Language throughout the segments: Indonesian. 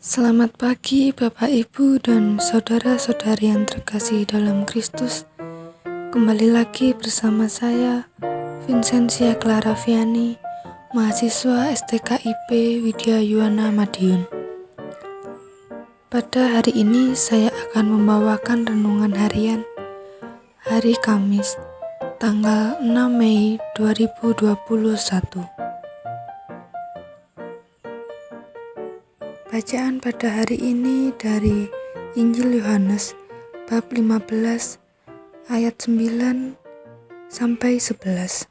Selamat pagi Bapak Ibu dan saudara-saudari yang terkasih dalam Kristus. Kembali lagi bersama saya Vincentia Clara Viani, mahasiswa STKIP Widya Yuwana Madiun. Pada hari ini saya akan membawakan renungan harian hari Kamis tanggal 6 Mei 2021. Bacaan pada hari ini dari Injil Yohanes bab 15 ayat 9 sampai 11.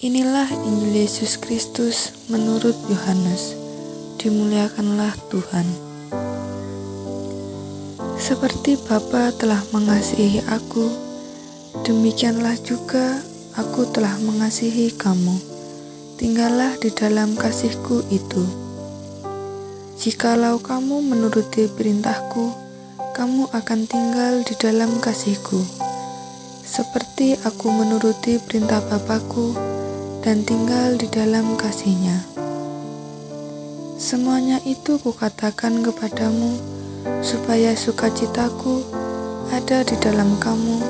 Inilah Injil Yesus Kristus menurut Yohanes. Dimuliakanlah Tuhan. Seperti Bapa telah mengasihi aku, demikianlah juga aku telah mengasihi kamu. Tinggallah di dalam kasih-Ku itu. Jikalau kamu menuruti perintah-Ku, kamu akan tinggal di dalam kasih-Ku, seperti aku menuruti perintah Bapa-Ku dan tinggal di dalam kasih-Nya. Semuanya itu Kukatakan kepadamu, supaya sukacita-Ku ada di dalam kamu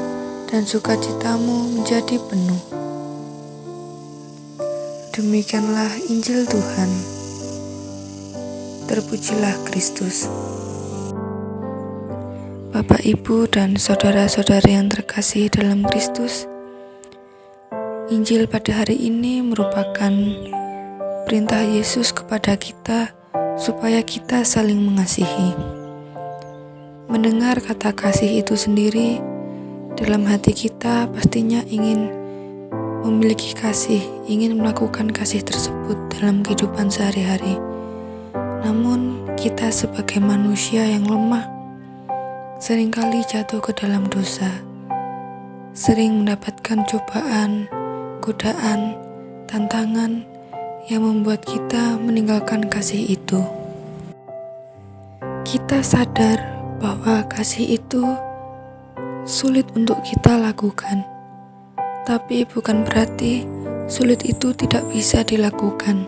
dan sukacitamu menjadi penuh. Demikianlah Injil Tuhan. Terpujilah Kristus. Bapak, Ibu, dan saudara-saudari yang terkasih dalam Kristus, Injil pada hari ini merupakan perintah Yesus kepada kita supaya kita saling mengasihi. Mendengar kata kasih itu sendiri, dalam hati kita pastinya ingin memiliki kasih, ingin melakukan kasih tersebut dalam kehidupan sehari-hari. Namun, kita sebagai manusia yang lemah, seringkali jatuh ke dalam dosa, sering mendapatkan cobaan, godaan, tantangan yang membuat kita meninggalkan kasih itu. Kita sadar bahwa kasih itu sulit untuk kita lakukan, tapi bukan berarti sulit itu tidak bisa dilakukan.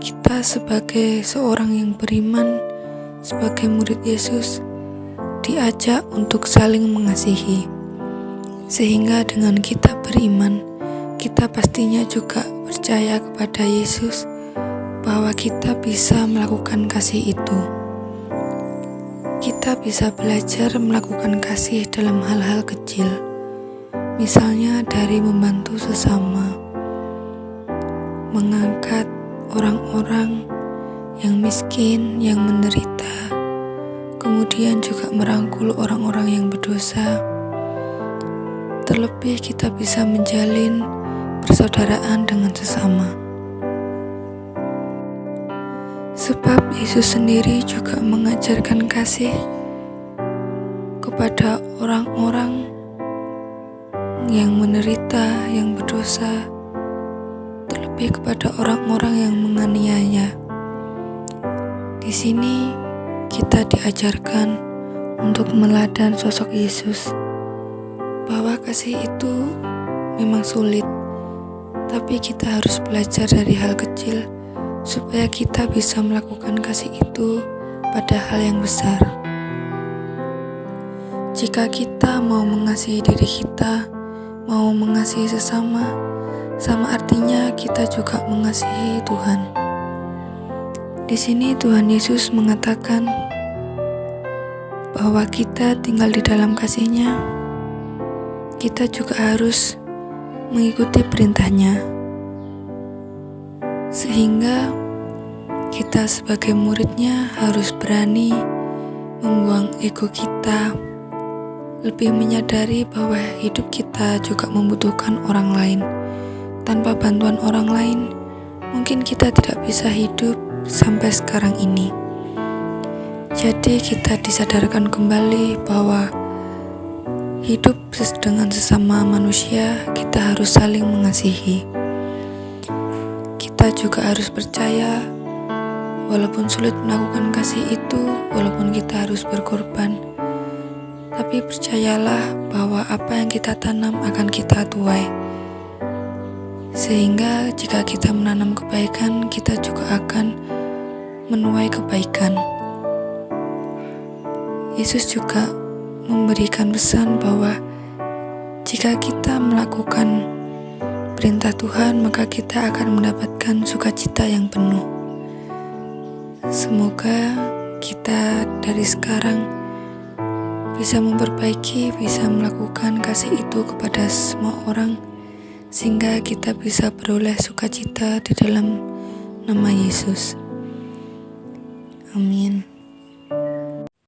Kita sebagai seorang yang beriman, sebagai murid Yesus, diajak untuk saling mengasihi. Sehingga dengan kita beriman, kita pastinya juga percaya kepada Yesus bahwa kita bisa melakukan kasih itu. Kita bisa belajar melakukan kasih dalam hal-hal kecil, misalnya dari membantu sesama, mengangkat orang-orang yang miskin, yang menderita, kemudian juga merangkul orang-orang yang berdosa. Terlebih kita bisa menjalin persaudaraan dengan sesama. Sebab Yesus sendiri juga mengajarkan kasih kepada orang-orang yang menderita, yang berdosa, terlebih kepada orang-orang yang menganiaya. Di sini kita diajarkan untuk meladan sosok Yesus, bahwa kasih itu memang sulit, tapi kita harus belajar dari hal kecil supaya kita bisa melakukan kasih itu pada hal yang besar. Jika kita mau mengasihi diri kita, mau mengasihi sesama, sama artinya kita juga mengasihi Tuhan. Di sini Tuhan Yesus mengatakan bahwa kita tinggal di dalam kasih-Nya, kita juga harus mengikuti perintah-Nya. Sehingga kita sebagai murid-Nya harus berani membuang ego kita, lebih menyadari bahwa hidup kita juga membutuhkan orang lain. Tanpa bantuan orang lain, mungkin kita tidak bisa hidup sampai sekarang ini. Jadi kita disadarkan kembali bahwa hidup dengan sesama manusia, kita harus saling mengasihi. Kita juga harus percaya, walaupun sulit melakukan kasih itu, walaupun kita harus berkorban, tapi percayalah bahwa apa yang kita tanam akan kita tuai. Sehingga jika kita menanam kebaikan, kita juga akan menuai kebaikan. Yesus juga memberikan pesan bahwa jika kita melakukan perintah Tuhan, maka kita akan mendapatkan sukacita yang penuh. Semoga kita dari sekarang bisa memperbaiki, bisa melakukan kasih itu kepada semua orang, sehingga kita bisa beroleh sukacita di dalam nama Yesus. Amin.